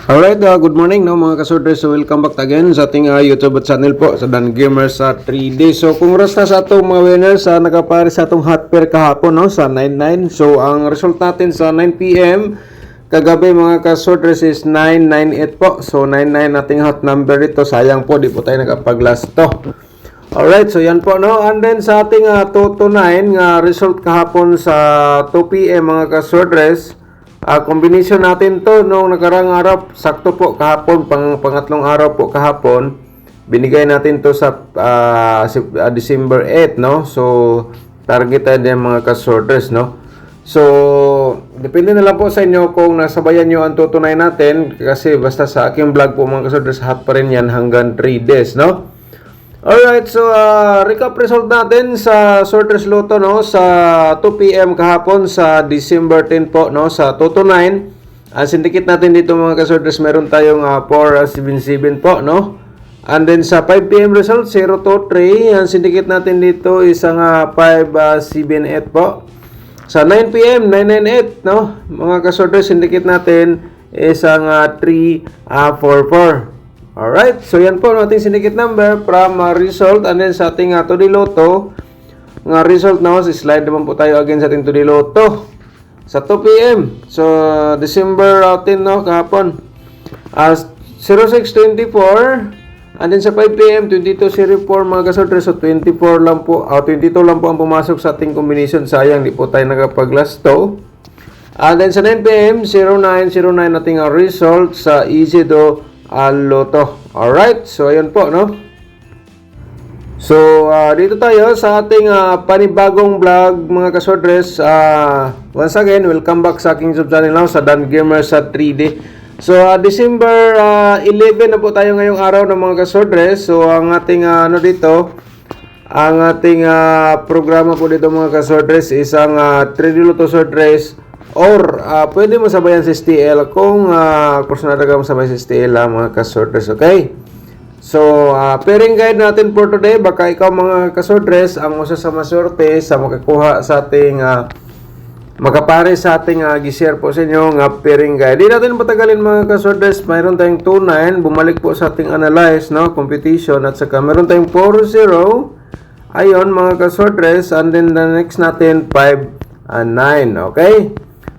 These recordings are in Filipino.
Alright, good morning no mga kasorders. So welcome back again sa ating YouTube channel po sa Dan Gamer sa 3D. So kung oras na sa atong mga winners sa nakapare sa atong hot pair kahapon no sa 99. So ang result natin sa 9 PM kagabi mga kasorders is 998 po. So 99 nating hot number dito. Sayang po di po tayo nakapag-last to. Alright, so yan po no. And then sa ating Toto 9 nga result kahapon sa 2 PM mga kasorders. Combination natin to nung nakarang araw, sakto po kahapon, pangatlong araw po kahapon, binigay natin to sa December 8, no? So, targeted yung mga kasorters, no? So, depende na lang po sa inyo kung nasabayan nyo ang tutunay natin, kasi basta sa aking vlog po mga kasorters, hot pa rin yan hanggang 3 days, no? Alright, so recap result natin sa Sorters Lotto no sa 2 PM kahapon sa December 10 po no sa Toto 9. Ang syndicate natin dito mga kasorters meron tayong 477 po no. And then sa 5 PM result 023, ang syndicate natin dito isang 578 po. Sa 9 PM 998 no mga kasorters syndicate natin isang 344. Alright, so yan po ang ating syndicate number from result. And then sa ating Today Lotto nga result na slide naman po tayo again sa ating Today Lotto sa 2 PM. So December 10 no kahapon 0624. And then sa 5 PM 2204 mga kasorters. So 24 lang po 22 lang po ang pumasok sa ating combination. Sayang di po tayo nakapag-last to. And then sa 9 PM 0909 nating result sa Easy Do Lotto. Alright, so ayun po no. So dito tayo sa ating panibagong vlog mga kasordres. Once again, welcome back sa aking YouTube channel now sa Dan Gamer sa 3D. So December 11 na po tayo ngayong araw ng mga kasordres. So ang ating ang ating programa po dito mga kasordres is ang 3D Lotto Sordres. Or, pwede mo sabayan sa STL kung personal ka mo sabay sa STL mga kasorters, okay? So, pairing guide natin for today. Baka ikaw mga kasorters ang usa sa masorte sa makakuha sa ating makapare sa ating gi-share po sa inyo nga pairing guide. Di natin patagalin mga kasorters. Mayroon tayong 2-9. Bumalik po sa ating analyze, no? Competition. At saka mayroon tayong 4-0. Ayon mga kasorters. And then the next natin 5-9, okay?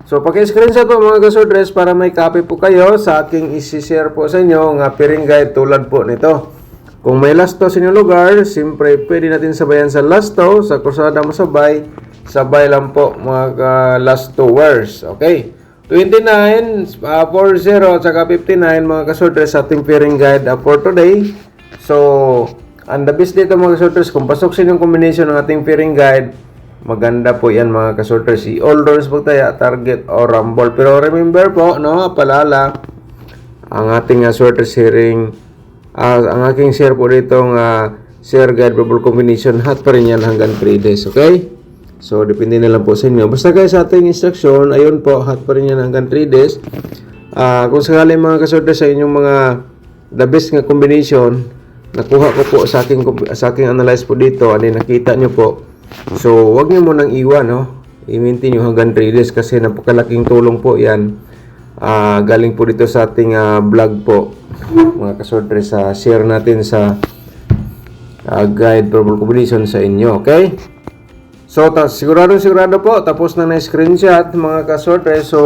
So, paki-screenshot po mga kasordres para may copy po kayo sa aking isi-share po sa inyo nga pairing guide tulad po nito. Kung may last to sa inyong lugar, siyempre pwede natin sabayan sa last to. Sa kursada mo sabay lang po mga last 2 words. Okay? 29, 40, at saka 59 mga kasordres sa ating pairing guide for today. So, ang the best dito mga kasordres, kung pasok sa inyong combination ng ating pairing guide, maganda po yan mga kasorters. Si all rounds po tayo, target o rumble. Pero remember po, no, palala, ang ating sorter sharing, ang aking share po dito share guide probable combination, hot pa rin yan hanggang 3 days, okay? So, depende na lang po sa inyo. Basta guys, sa ating instruction, ayun po, hot pa rin yan hanggang 3 days. Kung sakali mga kasorters sa inyong mga the best nga combination, nakuha ko po sa aking analyze po dito, ano nakita nyo po. So, wag niyo munang iwan, no? I-maintain nyo hanggang 3 days kasi napakalaking tulong po yan. Galing po dito sa ating vlog po. Mga kasortres, share natin sa guide probable combination sa inyo, okay? So, sigurado po. Tapos na na-screenshot, mga kasortres. So,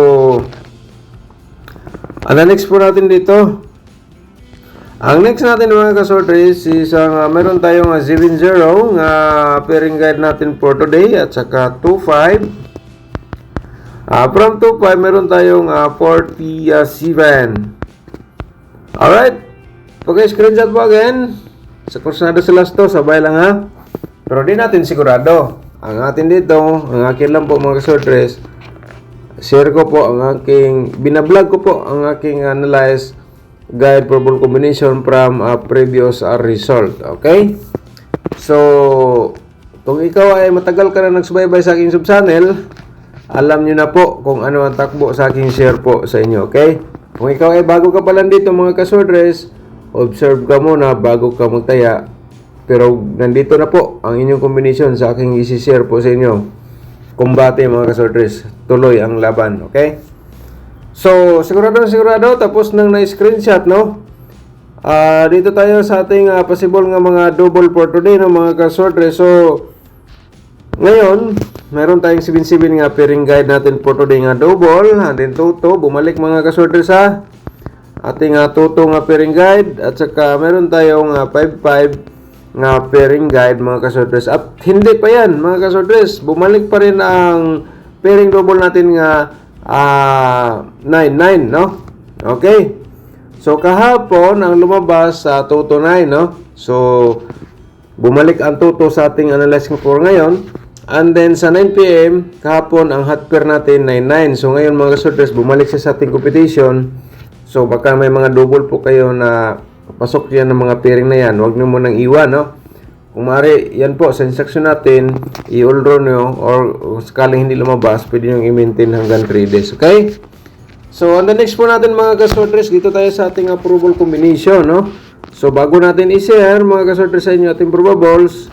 ano next po natin dito? Ang next natin mga kasorters is meron tayong 7-0 nga pairing guide natin for today at saka 2-5. From 2-5 meron tayong 47. Alright. Okay, screenshot po again. Sa kursada sa last to, sabay lang ha. Pero di natin sigurado. Ang atin dito, ang akin lang po mga kasorters, share ko po ang aking, binablog ko po ang aking analyze guide probable combination from previous result. Okay? So, kung ikaw ay matagal ka na nagsubaybay sa aking sub-channel, alam nyo na po kung ano ang takbo sa aking share po sa inyo. Okay? Kung ikaw ay bago ka pa lang dito mga kasordres, observe ka muna bago ka magtaya. Pero nandito na po ang inyong combination sa aking isi-share po sa inyo. Kumbate mga kasordres. Tuloy ang laban. Okay? So, sigurado, tapos nang na-screenshot, no? Dito tayo sa ating possible nga mga double for today, no, mga kasordre. So, ngayon, meron tayong 7-7 nga pairing guide natin for today nga double. And then, Toto, bumalik mga kasordre sa ating Toto nga pairing guide. At saka, meron tayong 5-5 nga pairing guide, mga kasordres. At hindi pa yan, mga kasordres. Bumalik pa rin ang pairing double natin nga 9-9, no? Okay. So, kahapon, ang lumabas sa Toto 9, no? So, bumalik ang Toto sa ating analyzing for ngayon. And then, sa 9 p.m., kahapon, ang hot pair natin, 9-9. So, ngayon, mga kasordres, bumalik siya sa ating competition. So, baka may mga double po kayo na pasok yan ng mga pairing na yan. Huwag nyo munang iwan, no? Kung maaari, yan po, sa instruction natin, i-all draw nyo, or sakaling hindi lumabas, pwede nyo i-maintain hanggang 3 days, okay? So, on the next po natin, mga kasordres, dito tayo sa ating approval combination, no? So, bago natin i-share, mga kasordres, sa inyo ating probables,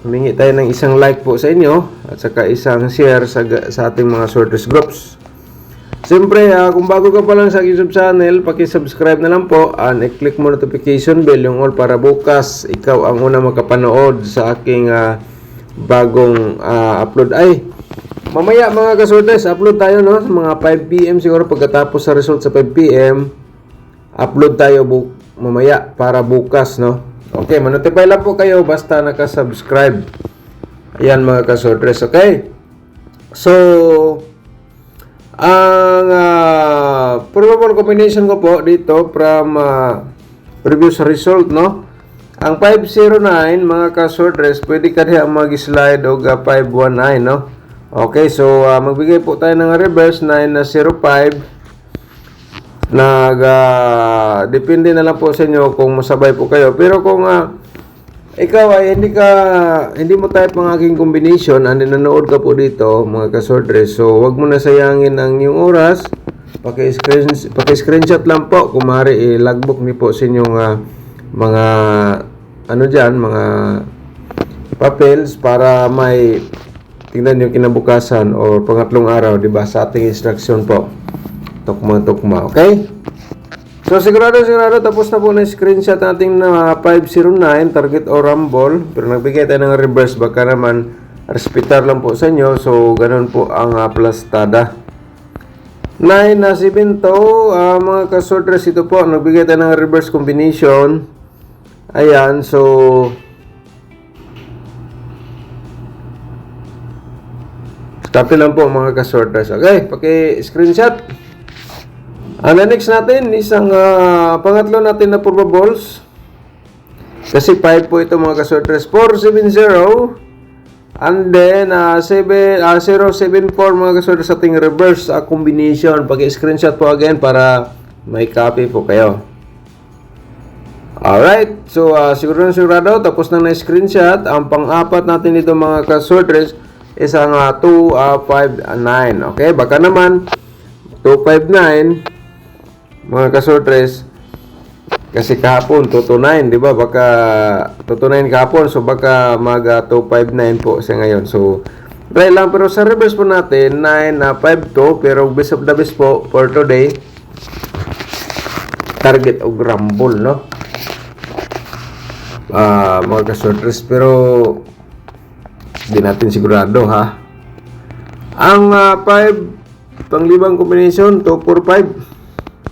humingi tayo ng isang like po sa inyo, at saka isang share sa ating mga sorters groups. Siyempre, kung bago ka pa lang sa YouTube channel, paki-subscribe na lang po and i-click mo notification bell yung all para bukas ikaw ang una makapanood sa aking bagong upload. Ay, mamaya mga kasortes, upload tayo, no? Mga 5 p.m. siguro pagkatapos sa result sa 5 p.m. Upload tayo mamaya para bukas, no? Okay, manotify lang po kayo basta naka-subscribe. Ayan mga kasortes, okay? So, ang probable combination ko po dito from previous result, no? Ang 509 mga kasortes, pwede ka diha mag-slide og 519, no? Okay, so magbigay po tayo ng reverse 905. Depende na lang po sa inyo kung masabay po kayo. Pero kung ikaw ay hindi mo type ang aking combination and nanonood ka po dito, mga kasordres, so wag mo na sayangin ang inyong oras. Paki-screenshot lang po. Kung maaari, logbook niyo po sa inyong mga mga papels para may tingnan niyo kinabukasan o pangatlong araw, di ba, sa ating instruction po. Tukma, okay? So, sigurado, tapos na po na screenshot natin na 509, target o rumble. Pero nagbigay tayo ng reverse, baka naman respitar lang po sa inyo. So, ganun po ang plastada. 9 na 7 to, mga kasordres, ito po, nagbigay tayo ng reverse combination. Ayan, so, copy lang po mga kasordres. Okay, paki-screenshot. Ang next natin, isang pangatlo natin na probables. Kasi 5 po ito mga kasordres. 470. And then, 074 mga kasordres sa ating reverse combination. Pag-screenshot po again para may copy po kayo. Alright. So, sigurado. Tapos na na-screenshot. Ang pang-apat natin dito mga kasordres is ang 259. Okay? Baka naman, 259. Mga kasordres, kasi kahapon, 229, di ba? Baka 229 kahapon, so baka mag 259 po sa ngayon. So, try lang, pero sa reverse po natin, 952, pero best of the best po for today, target o rumble, no? Mga kasordres, pero hindi natin sigurado, ha? Ang 5, panglibang combination, 245.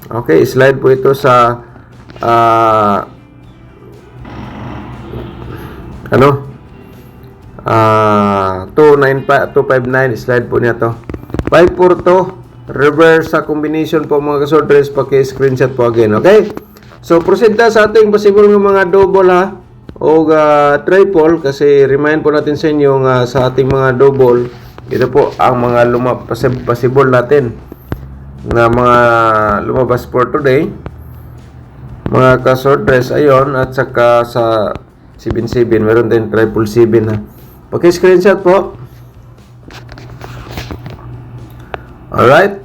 Okay, slide po ito sa 259, slide po niya to. 542 reverse sa combination po mga kasordres, paki-screenshot po again, okay? So proceed na sa ating possible ng mga double, ha, o triple, kasi remind po natin sa inyo sa ating mga double, ito po ang mga possible natin na mga lumabas for today, mga kasordres. Ayon, at saka sa 77 meron din 777, ha. Paki-screenshot po. Alright,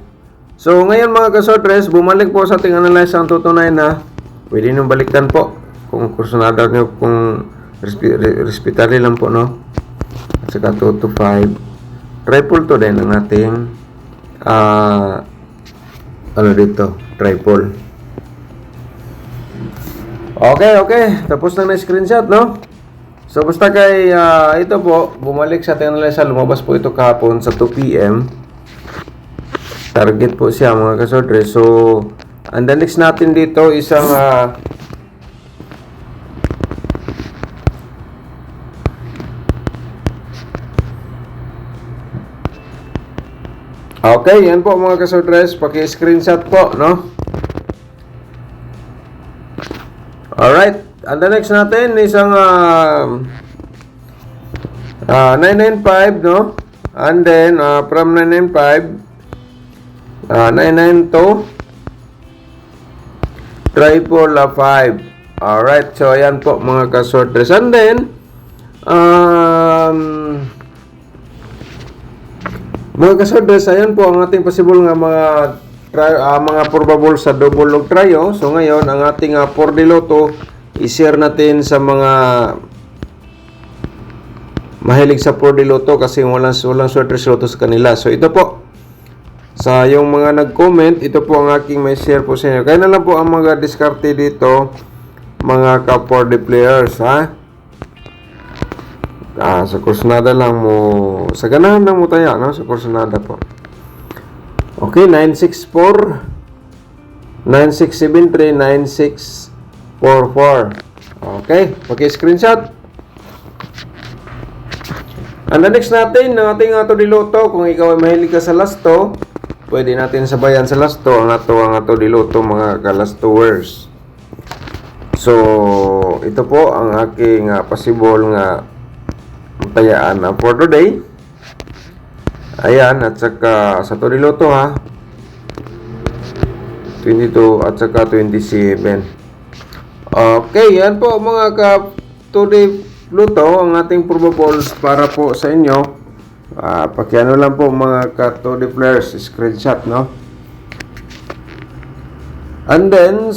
so ngayon mga kasordres, bumalik po sa ating analyze ang 229, na pwede nyo balikan po kung kursunada nyo, kung respetable lang po, no? At saka 225 triple to din ang ating ano dito, triple. Okay. Tapos na screenshot, no? So, basta kay, ito po, bumalik sa ating analysa. Lumabas po ito kahapon sa 2 p.m. Target po siya, mga kasodre. So, and the next natin dito, isang, okay, yan po mga kasodres. Paki-screenshot po, no? Alright. And the next natin, isang 995, no? And then, from 995, 992, triple 5. Alright. So, ayan po mga kasodres. And then, mga kasodres, ayan po ang ating possible nga mga probable sa double log trio. So ngayon, ang ating 4D Lotto i-share natin sa mga mahilig sa 4D Lotto kasi walang swerte sa Lotto sa kanila. So ito po, sa yung mga nag-comment, ito po ang aking may share po sa inyo. Kaya na lang po ang mga diskarte dito, mga ka-4D players, ha? Sa Kursunada lang mo, sa ganahan lang mo tayo, no? Sa Kursunada po. Okay, 964 9673 9644. Okay, paki-screenshot. And the next natin, ang ating ato diloto, kung ikaw ay mahilig ka sa lasto, pwede natin sabayan sa lasto ang ato diloto, mga kalastowers. So, ito po ang aking possible nga tayaan for today. Ayan, at saka sa Toriloto, ha, 22 at saka 27. Okay, yan po mga ka-today Luto, ang ating probables para po sa inyo. Pakiano lang po mga ka-today players, screenshot, no? And then,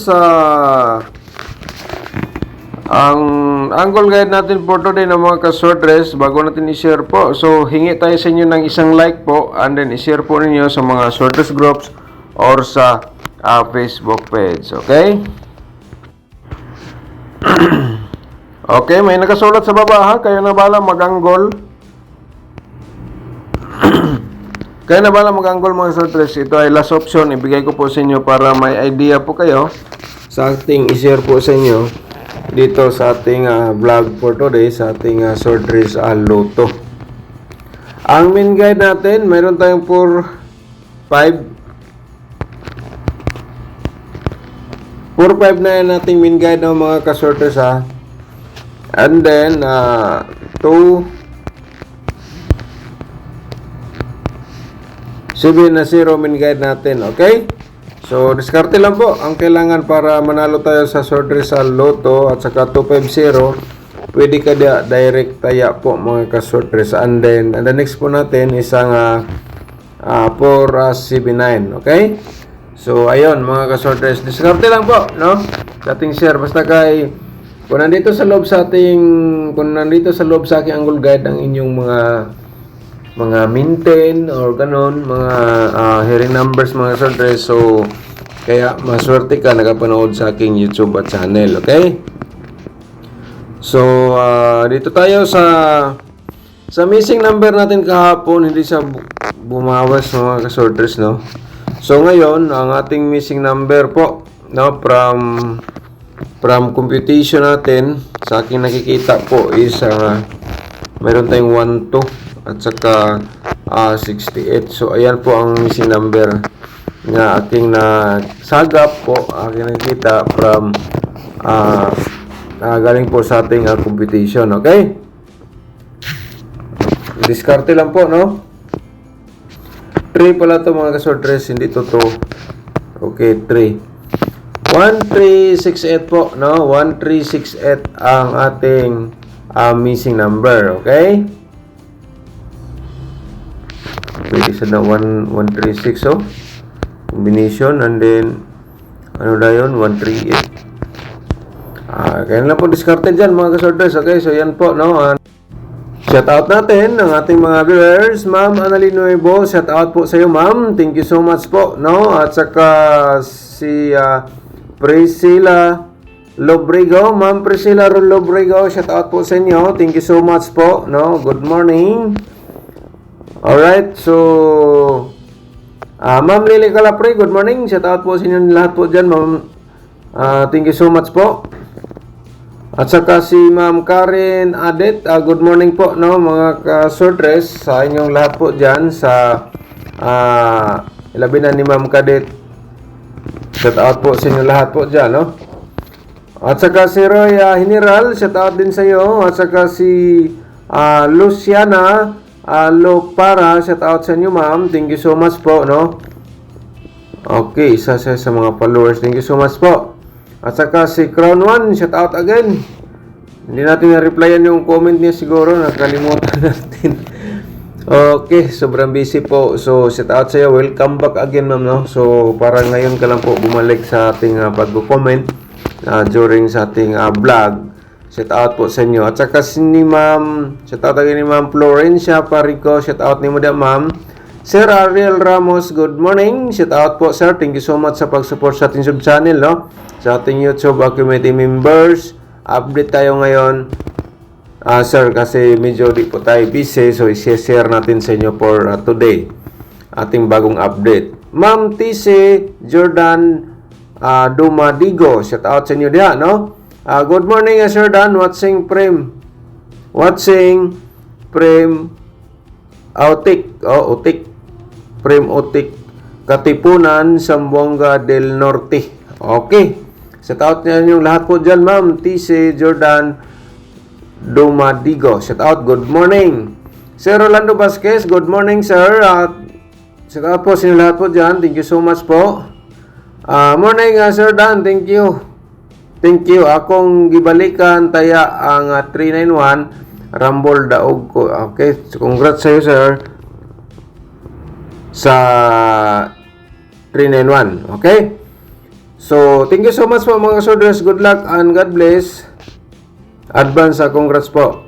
ang angle guide natin for today ng mga ka-sortress, bago natin i-share po. So, hingi tayo sa inyo ng isang like po, and then i-share po ninyo sa mga sortress groups or sa Facebook page. Okay? Okay, may nakasulat sa baba, ha? Kayo na bala mag-angle. Kayo na bala mag-angle mga sortress. Ito ay last option. Ibigay ko po sa inyo para may idea po kayo sa ating i-share po sa inyo dito sa ating vlog for today, sa ating sortress Lotto. Ang main guide natin, mayroon tayong 4-5 na yan nating main guide ng mga ka-sortress, ha. And then 2-7 na 0 main guide natin. Okay? So, diskarte lang po ang kailangan para manalo tayo sa sortress Lotto at saka 250. Pwede ka direct taya po mga ka-sortress. And then, the next po natin isang 479. Okay? So, ayun mga ka-sortress. Diskarte lang po, no? Sa ating share. Basta kung nandito sa loob sa aking angle guide ang inyong mga maintain or ganon, mga hearing numbers mga sortress. So, kaya maswerte ka nakapanood sa aking YouTube at channel. Okay? So, dito tayo sa missing number natin kahapon. Hindi siya bumawas mga ka-sortress, no? So, ngayon, ang ating missing number po, no, from computation natin, sa aking nakikita po is mayroon tayong 12 at saka 68. So, ayan po ang missing number na aking nasagap po, aking nakikita from galing po sa ating computation. Okay? Diskarte lang po, no? 3 pala to mga ka-sortress, hindi to 2. Okay, 3. 1368 po, no? 1368 ang ating missing number. Okay? Pwede sa na 136, oh. Combination, and then ano na yun? 138. Kaya lang po diskarte dyan mga ka-sortress. Okay, so yan po, no? Shout out natin ang ating mga viewers. Ma'am Annalyn Nuevo, shout out po sa iyo, ma'am. Thank you so much po, no? At saka si Priscilla Lobrigo, ma'am Priscilla Lobrigo, shout out po sa inyo. Thank you so much po, no? Good morning. Alright, so Ma'am Lily Calapre, good morning. Shout out po sa inyo lahat po dyan, ma'am. Thank you so much po. At saka si Ma'am Karen Adet, good morning po, no, mga ka-sordres, sa inyong lahat po dyan, sa ilabi na ni Ma'am Kadet. Shout out po sa inyong lahat po dyan, no. At saka si Roy General, shout out din sa iyo. At saka si Luciana Lopara, shout out sa inyo, ma'am. Thank you so much po, no. Okay, isa sa mga followers. Thank you so much po. At saka si Crown One, shout out again. Hindi natin na-replyan yung comment niya siguro, nakalimutan natin. Okay, sobrang busy po. So, shout out sa iyo. Welcome back again, ma'am, no. So, parang ngayon ka lang po bumalik sa ating pag-comment during sa ating vlog. Shout out po sa inyo. At saka si ma'am, shout out again ni ma'am Florencia Parico, shout out ni mo da, ma'am. Sir Ariel Ramos, good morning. Shout out po, sir. Thank you so much sa pag-support sa ating sub-channel, no? Sa ating YouTube community members. Update tayo ngayon, sir, kasi medyo di po tayo busy. So, i-share natin sa inyo for today. Ating bagong update. Ma'am TC Jordan Dumadigo, shout out sa inyo diha, no? Good morning, Sir Dan. Watching Prem Autik. Utik. Prem Utik. Katipunan, Zamboanga del Norte. Okay. Shout out niya yung lahat po dyan, ma'am. TC Jordan Dumadigo. Shout out. Good morning. Sir Rolando Vasquez. Good morning, sir. Shout out po sa inyo lahat po dyan. Thank you so much po. Morning, Sir Dan. Thank you. Thank you. Akong gibalikan taya ang 391 Rambol Daog ko. Okay. So, congrats sa iyo, sir. Sa 391. Okay. So, thank you so much po, mga soldiers. Good luck and God bless. Advance congrats po.